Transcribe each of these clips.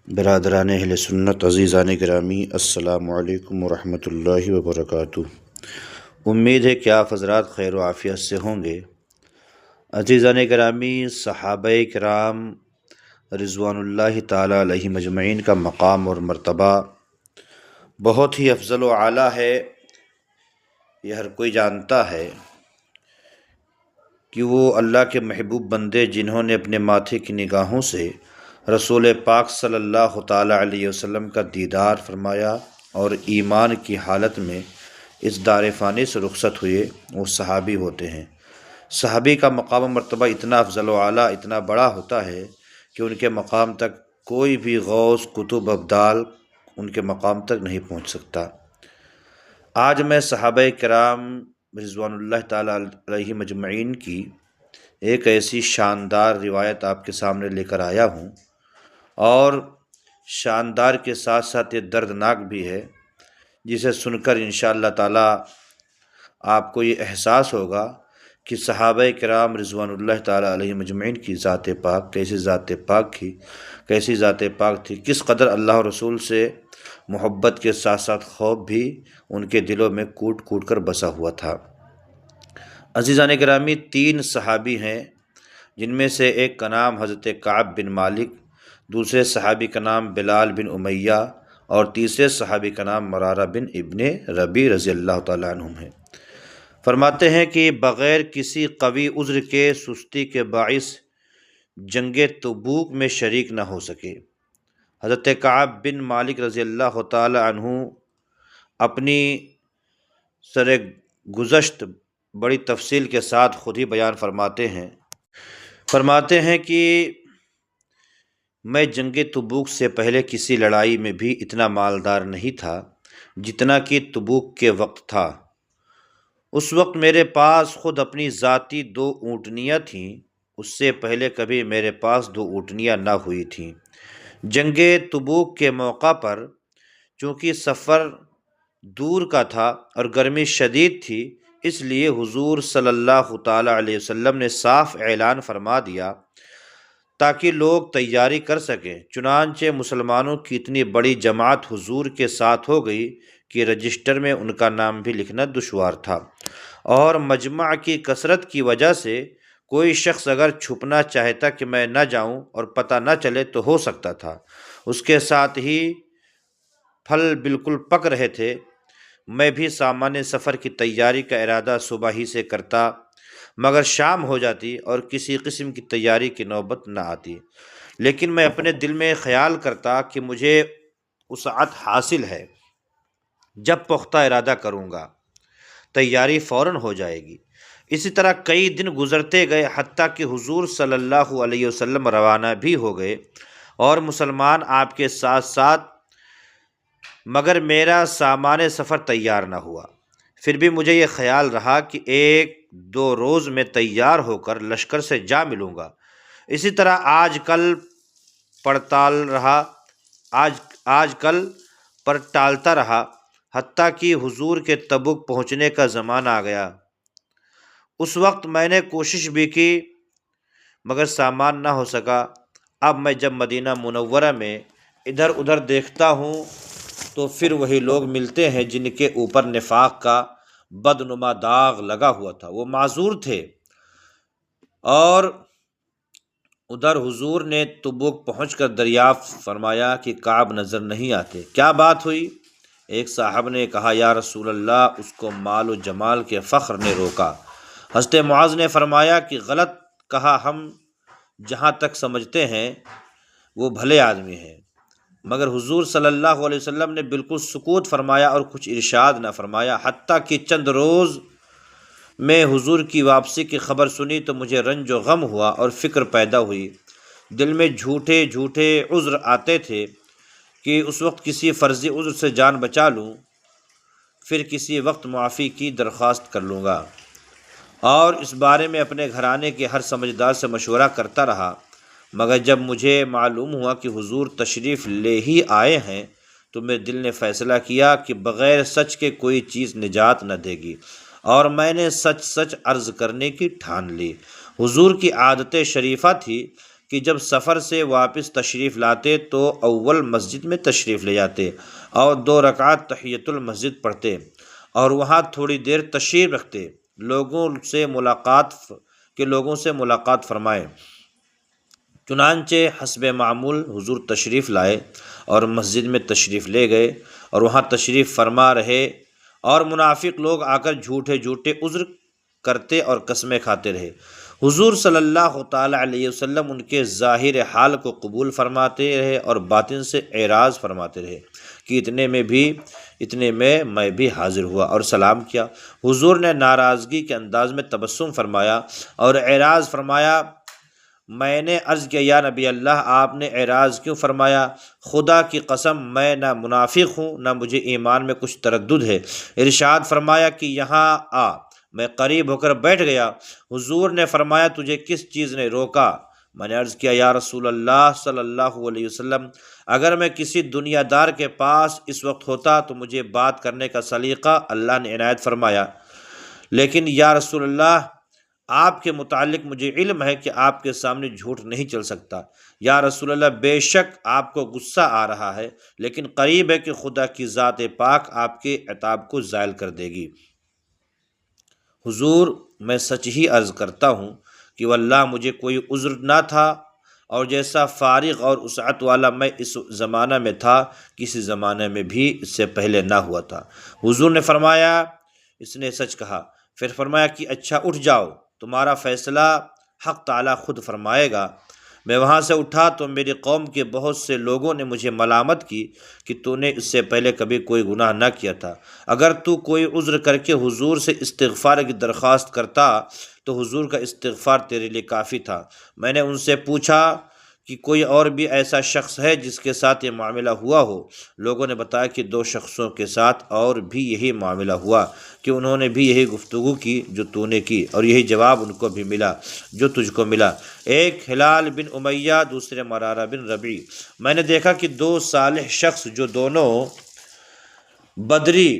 برادران اہل سنت، عزیزان گرامی، السلام علیکم ورحمۃ اللہ وبرکاتہ۔ امید ہے کہ آپ حضرات خیر و عافیت سے ہوں گے۔ عزیزان گرامی، صحابہ کرام رضوان اللہ تعالیٰ علیہ مجمعین کا مقام اور مرتبہ بہت ہی افضل و اعلیٰ ہے۔ یہ ہر کوئی جانتا ہے کہ وہ اللہ کے محبوب بندے جنہوں نے اپنے ماتھے کی نگاہوں سے رسول پاک صلی اللہ تعالیٰ علیہ وسلم کا دیدار فرمایا اور ایمان کی حالت میں اس دار فانی سے رخصت ہوئے، وہ صحابی ہوتے ہیں۔ صحابی کا مقام و مرتبہ اتنا افضل و اعلیٰ، اتنا بڑا ہوتا ہے کہ ان کے مقام تک کوئی بھی غوث، قطب، ابدال ان کے مقام تک نہیں پہنچ سکتا۔ آج میں صحابہ کرام رضوان اللہ تعالیٰ علیہ مجمعین کی ایک ایسی شاندار روایت آپ کے سامنے لے کر آیا ہوں، اور شاندار کے ساتھ ساتھ یہ دردناک بھی ہے، جسے سن کر انشاءاللہ تعالیٰ آپ کو یہ احساس ہوگا کہ صحابہ کرام رضوان اللہ تعالیٰ علیہ مجمعین کی ذات پاک کیسی ذات پاک تھی، کیسی ذات پاک تھی، کس قدر اللہ اور رسول سے محبت کے ساتھ ساتھ خوف بھی ان کے دلوں میں کوٹ کوٹ کر بسا ہوا تھا۔ عزیزان گرامی، 3 صحابی ہیں، جن میں سے ایک کا نام حضرت کعب بن مالک، دوسرے صحابی کا نام بلال بن امیہ، اور تیسرے صحابی کا نام مرارہ بن ابن ربیع رضی اللہ تعالیٰ عنہم ہے۔ فرماتے ہیں کہ بغیر کسی قوی عذر کے سستی کے باعث جنگ تبوک میں شریک نہ ہو سکے۔ حضرت کعب بن مالک رضی اللہ تعالیٰ عنہ اپنی سر گزشت بڑی تفصیل کے ساتھ خود ہی بیان فرماتے ہیں کہ میں جنگ تبوک سے پہلے کسی لڑائی میں بھی اتنا مالدار نہیں تھا جتنا کہ تبوک کے وقت تھا۔ اس وقت میرے پاس خود اپنی ذاتی 2 اونٹنیاں تھیں، اس سے پہلے کبھی میرے پاس 2 اونٹنیاں نہ ہوئی تھیں۔ جنگ تبوک کے موقع پر چونکہ سفر دور کا تھا اور گرمی شدید تھی، اس لیے حضور صلی اللہ تعالیٰ علیہ وسلم نے صاف اعلان فرما دیا تاکہ لوگ تیاری کر سکیں۔ چنانچہ مسلمانوں کی اتنی بڑی جماعت حضور کے ساتھ ہو گئی کہ رجسٹر میں ان کا نام بھی لکھنا دشوار تھا، اور مجمع کی کثرت کی وجہ سے کوئی شخص اگر چھپنا چاہتا کہ میں نہ جاؤں اور پتہ نہ چلے تو ہو سکتا تھا۔ اس کے ساتھ ہی پھل بالکل پک رہے تھے۔ میں بھی سامان سفر کی تیاری کا ارادہ صبح ہی سے کرتا، مگر شام ہو جاتی اور کسی قسم کی تیاری کی نوبت نہ آتی۔ لیکن میں اپنے دل میں خیال کرتا کہ مجھے وسعت حاصل ہے، جب پختہ ارادہ کروں گا تیاری فوراً ہو جائے گی۔ اسی طرح کئی دن گزرتے گئے، حتیٰ کہ حضور صلی اللہ علیہ وسلم روانہ بھی ہو گئے اور مسلمان آپ کے ساتھ ساتھ، مگر میرا سامان سفر تیار نہ ہوا۔ پھر بھی مجھے یہ خیال رہا کہ 1-2 روز میں تیار ہو کر لشکر سے جا ملوں گا۔ اسی طرح آج کل پر ٹالتا رہا، حتیٰ کہ حضور کے تبوک پہنچنے کا زمانہ آ گیا۔ اس وقت میں نے کوشش بھی کی مگر سامان نہ ہو سکا۔ اب میں جب مدینہ منورہ میں ادھر ادھر دیکھتا ہوں تو پھر وہی لوگ ملتے ہیں جن کے اوپر نفاق کا بدنما داغ لگا ہوا تھا، وہ معذور تھے۔ اور ادھر حضور نے تبوک پہنچ کر دریافت فرمایا کہ کعب نظر نہیں آتے، کیا بات ہوئی؟ ایک صاحب نے کہا، یا رسول اللہ، اس کو مال و جمال کے فخر نے روکا۔ حضرت معاذ نے فرمایا کہ غلط کہا، ہم جہاں تک سمجھتے ہیں وہ بھلے آدمی ہیں۔ مگر حضور صلی اللہ علیہ وسلم نے بالکل سکوت فرمایا اور کچھ ارشاد نہ فرمایا۔ حتیٰ کہ چند روز میں حضور کی واپسی کی خبر سنی تو مجھے رنج و غم ہوا اور فکر پیدا ہوئی۔ دل میں جھوٹے عذر آتے تھے کہ اس وقت کسی فرضی عذر سے جان بچا لوں، پھر کسی وقت معافی کی درخواست کر لوں گا، اور اس بارے میں اپنے گھرانے کے ہر سمجھدار سے مشورہ کرتا رہا۔ مگر جب مجھے معلوم ہوا کہ حضور تشریف لے ہی آئے ہیں تو میرے دل نے فیصلہ کیا کہ بغیر سچ کے کوئی چیز نجات نہ دے گی، اور میں نے سچ عرض کرنے کی ٹھان لی۔ حضور کی عادت شریفہ تھی کہ جب سفر سے واپس تشریف لاتے تو اول مسجد میں تشریف لے جاتے اور 2 رکعت تحیۃ المسجد پڑھتے اور وہاں تھوڑی دیر تشریف رکھتے لوگوں سے ملاقات فرمائے۔ چنانچہ حسب معمول حضور تشریف لائے اور مسجد میں تشریف لے گئے اور وہاں تشریف فرما رہے، اور منافق لوگ آ کر جھوٹے جھوٹے عذر کرتے اور قسمیں کھاتے رہے۔ حضور صلی اللہ تعالی علیہ وسلم ان کے ظاہر حال کو قبول فرماتے رہے اور باطن سے اعراض فرماتے رہے کہ اتنے میں میں بھی حاضر ہوا اور سلام کیا۔ حضور نے ناراضگی کے انداز میں تبسم فرمایا اور اعراض فرمایا۔ میں نے عرض کیا یا نبی اللہ، آپ نے اعراض کیوں فرمایا؟ خدا کی قسم میں نہ منافق ہوں نہ مجھے ایمان میں کچھ تردد ہے۔ ارشاد فرمایا کہ یہاں آ۔ میں قریب ہو کر بیٹھ گیا۔ حضور نے فرمایا تجھے کس چیز نے روکا؟ میں نے عرض کیا یا رسول اللہ صلی اللہ علیہ وسلم، اگر میں کسی دنیا دار کے پاس اس وقت ہوتا تو مجھے بات کرنے کا سلیقہ اللہ نے عنایت فرمایا، لیکن یا رسول اللہ آپ کے متعلق مجھے علم ہے کہ آپ کے سامنے جھوٹ نہیں چل سکتا۔ یا رسول اللہ بے شک آپ کو غصہ آ رہا ہے، لیکن قریب ہے کہ خدا کی ذات پاک آپ کے عتاب کو زائل کر دے گی۔ حضور میں سچ ہی عرض کرتا ہوں کہ واللہ مجھے کوئی عذر نہ تھا، اور جیسا فارغ اور وسعت والا میں اس زمانہ میں تھا کسی زمانے میں بھی اس سے پہلے نہ ہوا تھا۔ حضور نے فرمایا اس نے سچ کہا۔ پھر فرمایا کہ اچھا اٹھ جاؤ، تمہارا فیصلہ حق تعالیٰ خود فرمائے گا۔ میں وہاں سے اٹھا تو میری قوم کے بہت سے لوگوں نے مجھے ملامت کی کہ تو نے اس سے پہلے کبھی کوئی گناہ نہ کیا تھا، اگر تو کوئی عذر کر کے حضور سے استغفار کی درخواست کرتا تو حضور کا استغفار تیرے لیے کافی تھا۔ میں نے ان سے پوچھا کہ کوئی اور بھی ایسا شخص ہے جس کے ساتھ یہ معاملہ ہوا ہو؟ لوگوں نے بتایا کہ 2 شخصوں کے ساتھ اور بھی یہی معاملہ ہوا کہ انہوں نے بھی یہی گفتگو کی جو تو نے کی، اور یہی جواب ان کو بھی ملا جو تجھ کو ملا۔ ایک ہلال بن امیہ، دوسرے مرارہ بن ربیع۔ میں نے دیکھا کہ 2 صالح شخص جو دونوں بدری،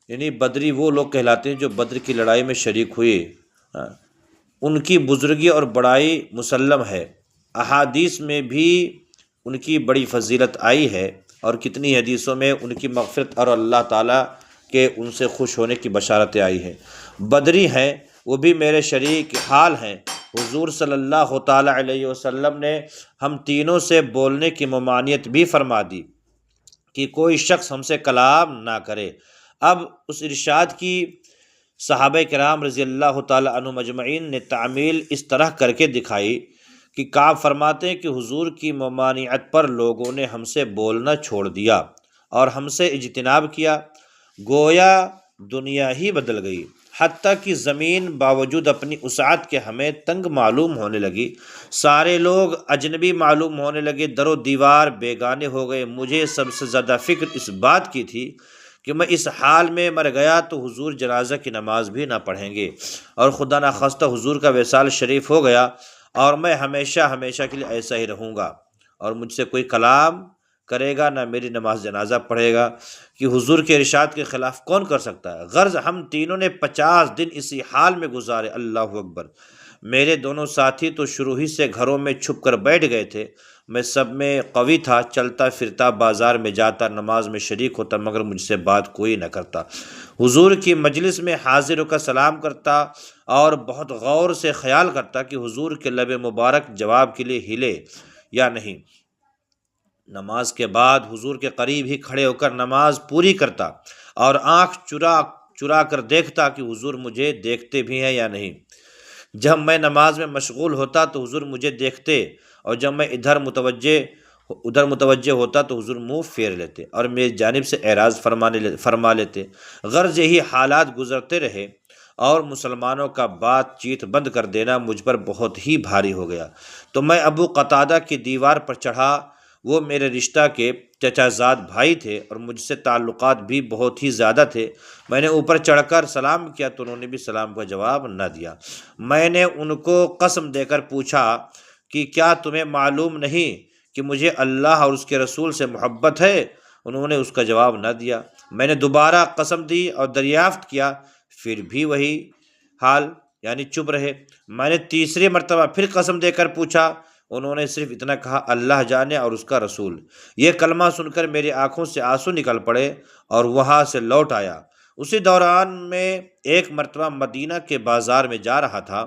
یعنی بدری وہ لوگ کہلاتے ہیں جو بدر کی لڑائی میں شریک ہوئے، ان کی بزرگی اور بڑائی مسلم ہے، احادیث میں بھی ان کی بڑی فضیلت آئی ہے، اور کتنی حدیثوں میں ان کی مغفرت اور اللہ تعالیٰ کے ان سے خوش ہونے کی بشارتیں آئی ہیں۔ بدری ہیں، وہ بھی میرے شریک حال ہیں۔ حضور صلی اللہ تعالیٰ علیہ وسلم نے ہم تینوں سے بولنے کی ممانعت بھی فرما دی کہ کوئی شخص ہم سے کلام نہ کرے۔ اب اس ارشاد کی صحابہ کرام رضی اللہ تعالیٰ عنہم اجمعین نے تعمیل اس طرح کر کے دکھائی کہ کعب فرماتے ہیں کہ حضور کی ممانعت پر لوگوں نے ہم سے بولنا چھوڑ دیا اور ہم سے اجتناب کیا، گویا دنیا ہی بدل گئی، حتیٰ کہ زمین باوجود اپنی وسعت کے ہمیں تنگ معلوم ہونے لگی، سارے لوگ اجنبی معلوم ہونے لگے، در و دیوار بیگانے ہو گئے۔ مجھے سب سے زیادہ فکر اس بات کی تھی کہ میں اس حال میں مر گیا تو حضور جنازہ کی نماز بھی نہ پڑھیں گے، اور خدا نخواستہ حضور کا وصال شریف ہو گیا اور میں ہمیشہ ہمیشہ کے لیے ایسا ہی رہوں گا، اور مجھ سے کوئی کلام کرے گا نہ میری نماز جنازہ پڑھے گا، کہ حضور کے ارشاد کے خلاف کون کر سکتا ہے؟ غرض ہم تینوں نے 50 دن اسی حال میں گزارے۔ اللہ اکبر۔ میرے دونوں ساتھی تو شروع ہی سے گھروں میں چھپ کر بیٹھ گئے تھے، میں سب میں قوی تھا، چلتا پھرتا، بازار میں جاتا، نماز میں شریک ہوتا، مگر مجھ سے بات کوئی نہ کرتا۔ حضور کی مجلس میں حاضر ہو کر سلام کرتا اور بہت غور سے خیال کرتا کہ حضور کے لب مبارک جواب کے لیے ہلے یا نہیں۔ نماز کے بعد حضور کے قریب ہی کھڑے ہو کر نماز پوری کرتا اور آنکھ چرا کر دیکھتا کہ حضور مجھے دیکھتے بھی ہیں یا نہیں۔ جب میں نماز میں مشغول ہوتا تو حضور مجھے دیکھتے، اور جب میں ادھر متوجہ ہوتا تو حضور منہ پھیر لیتے اور میری جانب سے اعراض فرما لیتے۔ غرض یہی حالات گزرتے رہے اور مسلمانوں کا بات چیت بند کر دینا مجھ پر بہت ہی بھاری ہو گیا، تو میں ابو قتادہ کی دیوار پر چڑھا۔ وہ میرے رشتہ کے چچا زاد بھائی تھے اور مجھ سے تعلقات بھی بہت ہی زیادہ تھے۔ میں نے اوپر چڑھ کر سلام کیا تو انہوں نے بھی سلام کا جواب نہ دیا۔ میں نے ان کو قسم دے کر پوچھا کہ کیا تمہیں معلوم نہیں کہ مجھے اللہ اور اس کے رسول سے محبت ہے؟ انہوں نے اس کا جواب نہ دیا۔ میں نے دوبارہ قسم دی اور دریافت کیا، پھر بھی وہی حال، یعنی چپ رہے۔ میں نے تیسری مرتبہ پھر قسم دے کر پوچھا، انہوں نے صرف اتنا کہا اللہ جانے اور اس کا رسول۔ یہ کلمہ سن کر میری آنکھوں سے آنسو نکل پڑے اور وہاں سے لوٹ آیا۔ اسی دوران میں ایک مرتبہ مدینہ کے بازار میں جا رہا تھا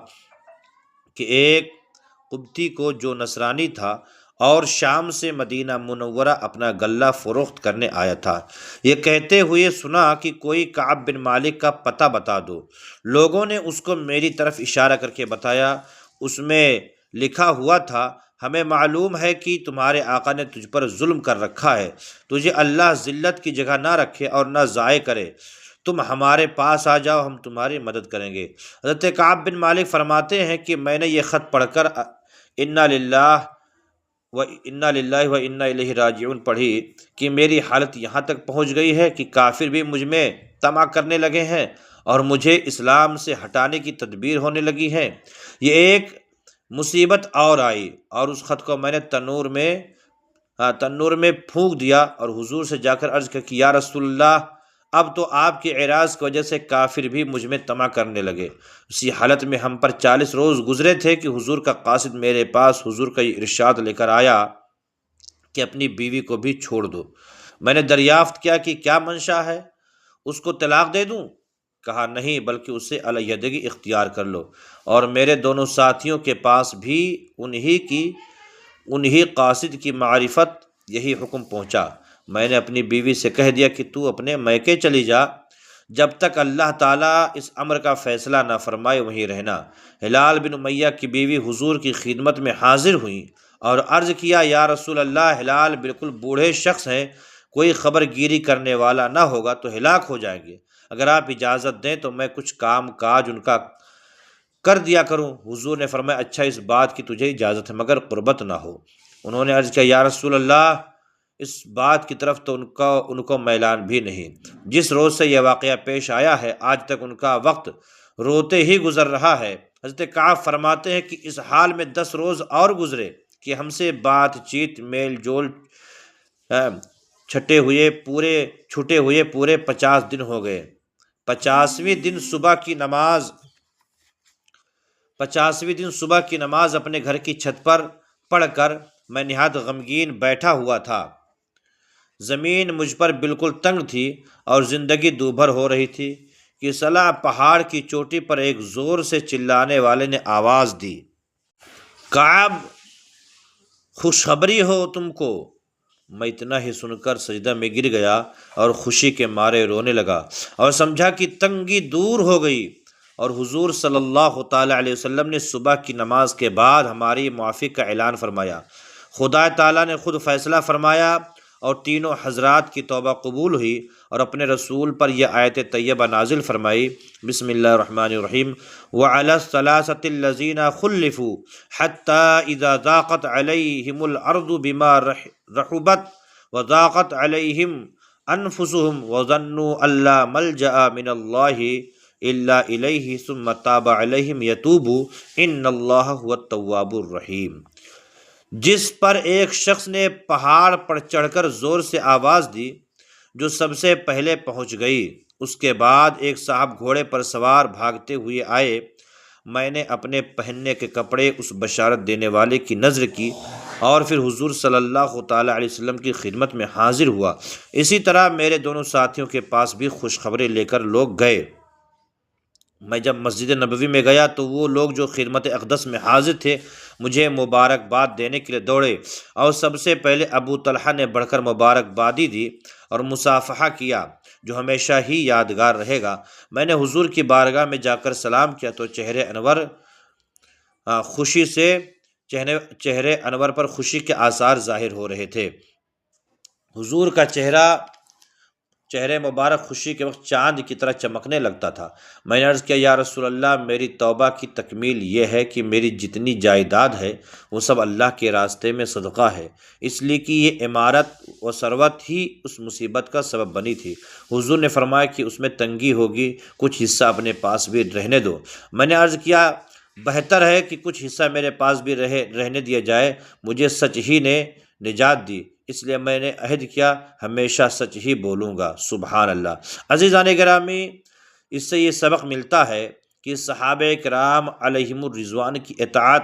کہ ایک قبطی کو جو نصرانی تھا اور شام سے مدینہ منورہ اپنا غلہ فروخت کرنے آیا تھا، یہ کہتے ہوئے سنا کہ کوئی کعب بن مالک کا پتہ بتا دو۔ لوگوں نے اس کو میری طرف اشارہ کر کے بتایا۔ اس میں لکھا ہوا تھا، ہمیں معلوم ہے کہ تمہارے آقا نے تجھ پر ظلم کر رکھا ہے، تجھے اللہ ذلت کی جگہ نہ رکھے اور نہ ضائع کرے، تم ہمارے پاس آ جاؤ، ہم تمہاری مدد کریں گے۔ حضرت کعب بن مالک فرماتے ہیں کہ میں نے یہ خط پڑھ کر انا للہ و انا الیہ راجعون پڑھی کہ میری حالت یہاں تک پہنچ گئی ہے کہ کافر بھی مجھ میں طمع کرنے لگے ہیں اور مجھے اسلام سے ہٹانے کی تدبیر ہونے لگی ہے۔ یہ ایک مصیبت اور آئی اور اس خط کو میں نے تنور میں پھونک دیا اور حضور سے جا کر عرض کیا کہ یا رسول اللہ، اب تو آپ کے اعراض کی وجہ سے کافر بھی مجھ میں طمع کرنے لگے۔ اسی حالت میں ہم پر 40 روز گزرے تھے کہ حضور کا قاصد میرے پاس حضور کا یہ ارشاد لے کر آیا کہ اپنی بیوی کو بھی چھوڑ دو۔ میں نے دریافت کیا کہ کیا منشا ہے، اس کو طلاق دے دوں؟ کہا نہیں، بلکہ اسے علیحدگی اختیار کر لو۔ اور میرے دونوں ساتھیوں کے پاس بھی انہی قاصد کی معرفت یہی حکم پہنچا۔ میں نے اپنی بیوی سے کہہ دیا کہ تو اپنے میکے چلی جا، جب تک اللہ تعالیٰ اس امر کا فیصلہ نہ فرمائے وہیں رہنا۔ ہلال بن امیہ کی بیوی حضور کی خدمت میں حاضر ہوئیں اور عرض کیا یا رسول اللہ، ہلال بالکل بوڑھے شخص ہیں، کوئی خبر گیری کرنے والا نہ ہوگا تو ہلاک ہو جائیں گے، اگر آپ اجازت دیں تو میں کچھ کام کاج ان کا کر دیا کروں۔ حضور نے فرمایا اچھا، اس بات کی تجھے اجازت ہے مگر قربت نہ ہو۔ انہوں نے عرض کیا یا رسول اللہ، اس بات کی طرف تو ان کو میلان بھی نہیں۔ جس روز سے یہ واقعہ پیش آیا ہے آج تک ان کا وقت روتے ہی گزر رہا ہے۔ حضرت کعب فرماتے ہیں کہ اس حال میں 10 روز اور گزرے کہ ہم سے بات چیت میل جول چھٹے ہوئے پورے 50 دن ہو گئے۔ 50ویں دن صبح کی نماز اپنے گھر کی چھت پر پڑھ کر میں نہایت غمگین بیٹھا ہوا تھا۔ زمین مجھ پر بالکل تنگ تھی اور زندگی دوبھر ہو رہی تھی کہ صلاح پہاڑ کی چوٹی پر ایک زور سے چلانے والے نے آواز دی، کعب، خوشخبری ہو تم کو۔ میں اتنا ہی سن کر سجدہ میں گر گیا اور خوشی کے مارے رونے لگا اور سمجھا کہ تنگی دور ہو گئی۔ اور حضور صلی اللہ تعالیٰ علیہ وسلم نے صبح کی نماز کے بعد ہماری معافی کا اعلان فرمایا۔ خدا تعالیٰ نے خود فیصلہ فرمایا اور تینوں حضرات کی توبہ قبول ہوئی اور اپنے رسول پر یہ آیت طیبہ نازل فرمائی، بسم اللہ الرحمن الرحیم، وَعَلَى الثَّلَاثَةِ الَّذِينَ خُلِّفُوا حَتَّى إِذَا ضَاقَتْ عَلَيْهِمُ الْأَرْضُ بِمَا رَحُبَتْ وَضَاقَتْ عَلَيْهِمْ أَنفُسُهُمْ وَظَنُّوا أَن لَّا مَلْجَأَ مِنَ اللَّهِ إِلَّا إِلَيْهِ ثُمَّ تَابَ عَلَيْهِمْ يَتُوبُ إِنَّ اللَّهَ هُوَ التَّوَّابُ الرَّحِيمُ۔ جس پر ایک شخص نے پہاڑ پر چڑھ کر زور سے آواز دی، جو سب سے پہلے پہنچ گئی۔ اس کے بعد ایک صاحب گھوڑے پر سوار بھاگتے ہوئے آئے۔ میں نے اپنے پہننے کے کپڑے اس بشارت دینے والے کی نذر کی اور پھر حضور صلی اللہ تعالیٰ علیہ وسلم کی خدمت میں حاضر ہوا۔ اسی طرح میرے دونوں ساتھیوں کے پاس بھی خوشخبری لے کر لوگ گئے۔ میں جب مسجد نبوی میں گیا تو وہ لوگ جو خدمت اقدس میں حاضر تھے مجھے مبارکباد دینے کے لیے دوڑے اور سب سے پہلے ابو طلحہ نے بڑھ کر مبارکبادی دی اور مصافحہ کیا، جو ہمیشہ ہی یادگار رہے گا۔ میں نے حضور کی بارگاہ میں جا کر سلام کیا تو چہرے انور پر خوشی کے آثار ظاہر ہو رہے تھے۔ حضور کا چہرے مبارک خوشی کے وقت چاند کی طرح چمکنے لگتا تھا۔ میں نے عرض کیا یا رسول اللہ، میری توبہ کی تکمیل یہ ہے کہ میری جتنی جائیداد ہے وہ سب اللہ کے راستے میں صدقہ ہے، اس لیے کہ یہ عمارت و ثروت ہی اس مصیبت کا سبب بنی تھی۔ حضور نے فرمایا کہ اس میں تنگی ہوگی، کچھ حصہ اپنے پاس بھی رہنے دو۔ میں نے عرض کیا بہتر ہے کہ کچھ حصہ میرے پاس بھی رہنے دیا جائے، مجھے سچ ہی نے نجات دی، اس لیے میں نے عہد کیا ہمیشہ سچ ہی بولوں گا۔ سبحان اللہ۔ عزیزان گرامی، اس سے یہ سبق ملتا ہے کہ صحابہ کرام علیہم الرضوان کی اطاعت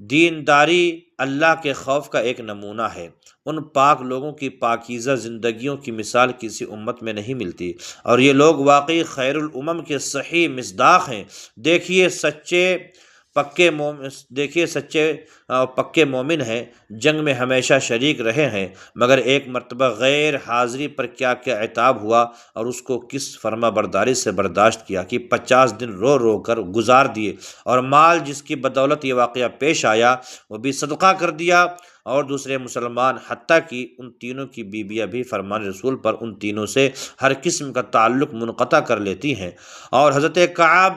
دینداری اللہ کے خوف کا ایک نمونہ ہے۔ ان پاک لوگوں کی پاکیزہ زندگیوں کی مثال کسی امت میں نہیں ملتی، اور یہ لوگ واقعی خیر الامم کے صحیح مصداق ہیں۔ دیکھیے سچے پکے مومن ہیں، جنگ میں ہمیشہ شریک رہے ہیں، مگر ایک مرتبہ غیر حاضری پر کیا کیا عتاب ہوا، اور اس کو کس فرما برداری سے برداشت کیا کہ 50 دن رو رو کر گزار دیے، اور مال جس کی بدولت یہ واقعہ پیش آیا وہ بھی صدقہ کر دیا۔ اور دوسرے مسلمان حتیٰ کہ ان تینوں کی بیویاں بھی فرمان رسول پر ان تینوں سے ہر قسم کا تعلق منقطع کر لیتی ہیں۔ اور حضرت کعب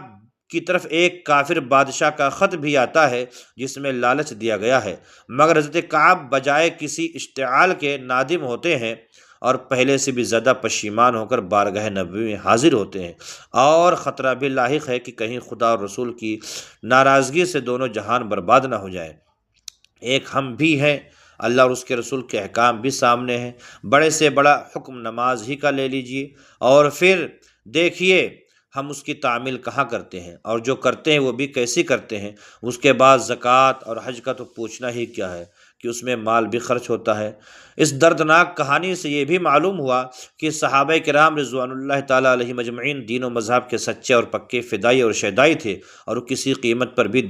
کی طرف ایک کافر بادشاہ کا خط بھی آتا ہے جس میں لالچ دیا گیا ہے، مگر حضرت کعب بجائے کسی اشتعال کے نادم ہوتے ہیں اور پہلے سے بھی زیادہ پشیمان ہو کر بارگاہ نبوی میں حاضر ہوتے ہیں، اور خطرہ بھی لاحق ہے کہ کہیں خدا اور رسول کی ناراضگی سے دونوں جہان برباد نہ ہو جائے۔ ایک ہم بھی ہیں، اللہ اور اس کے رسول کے احکام بھی سامنے ہیں۔ بڑے سے بڑا حکم نماز ہی کا لے لیجئے، اور پھر دیکھیے ہم اس کی تعمیل کہاں کرتے ہیں، اور جو کرتے ہیں وہ بھی کیسی کرتے ہیں۔ اس کے بعد زکوٰۃ اور حج کا تو پوچھنا ہی کیا ہے کہ اس میں مال بھی خرچ ہوتا ہے۔ اس دردناک کہانی سے یہ بھی معلوم ہوا کہ صحابہ کرام رضوان اللہ تعالیٰ علیہ مجمعین دین و مذہب کے سچے اور پکے فدائی اور شیدائی تھے، اور وہ کسی قیمت پر بھی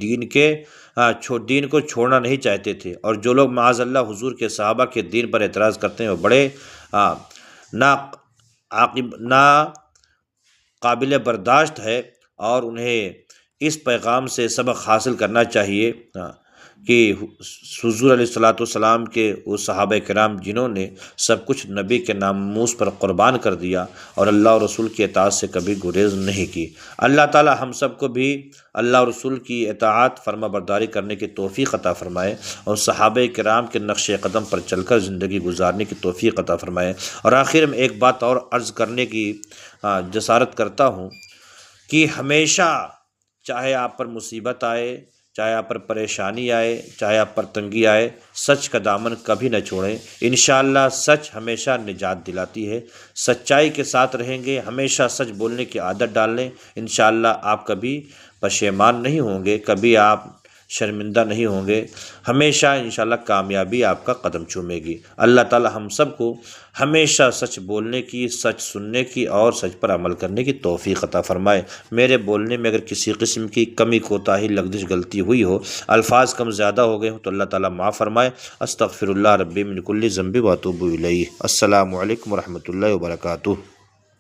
دین کو چھوڑنا نہیں چاہتے تھے۔ اور جو لوگ معاذ اللہ حضور کے صحابہ کے دین پر اعتراض کرتے ہیں وہ بڑے نا قابل برداشت ہے، اور انہیں اس پیغام سے سبق حاصل کرنا چاہیے کہ حضور علیہ الصلاۃ والسلام کے وہ صحابہ کرام جنہوں نے سب کچھ نبی کے ناموس پر قربان کر دیا اور اللہ اور رسول کی اطاعت سے کبھی گریز نہیں کی۔ اللہ تعالی ہم سب کو بھی اللہ اور رسول کی اطاعت فرما برداری کرنے کی توفیق عطا فرمائے، اور صحابہ کرام کے نقش قدم پر چل کر زندگی گزارنے کی توفیق عطا فرمائے۔ اور آخر میں ایک بات اور عرض کرنے کی جسارت کرتا ہوں کہ ہمیشہ چاہے آپ پر مصیبت آئے، چاہے آپ پر پریشانی آئے، چاہے آپ پر تنگی آئے، سچ کا دامن کبھی نہ چھوڑیں۔ انشاءاللہ سچ ہمیشہ نجات دلاتی ہے۔ سچائی کے ساتھ رہیں گے، ہمیشہ سچ بولنے کی عادت ڈال لیں، انشاءاللہ آپ کبھی پشیمان نہیں ہوں گے، کبھی آپ شرمندہ نہیں ہوں گے، ہمیشہ انشاءاللہ کامیابی آپ کا قدم چومے گی۔ اللہ تعالی ہم سب کو ہمیشہ سچ بولنے کی، سچ سننے کی اور سچ پر عمل کرنے کی توفیق عطا فرمائے۔ میرے بولنے میں اگر کسی قسم کی کمی کوتاہی لغزش غلطی ہوئی ہو، الفاظ کم زیادہ ہو گئے ہوں تو اللہ تعالی معاف فرمائے۔ استغفر اللہ ربی من کل ذنب واتوب الیہ۔ السلام علیکم ورحمۃ اللہ وبرکاتہ۔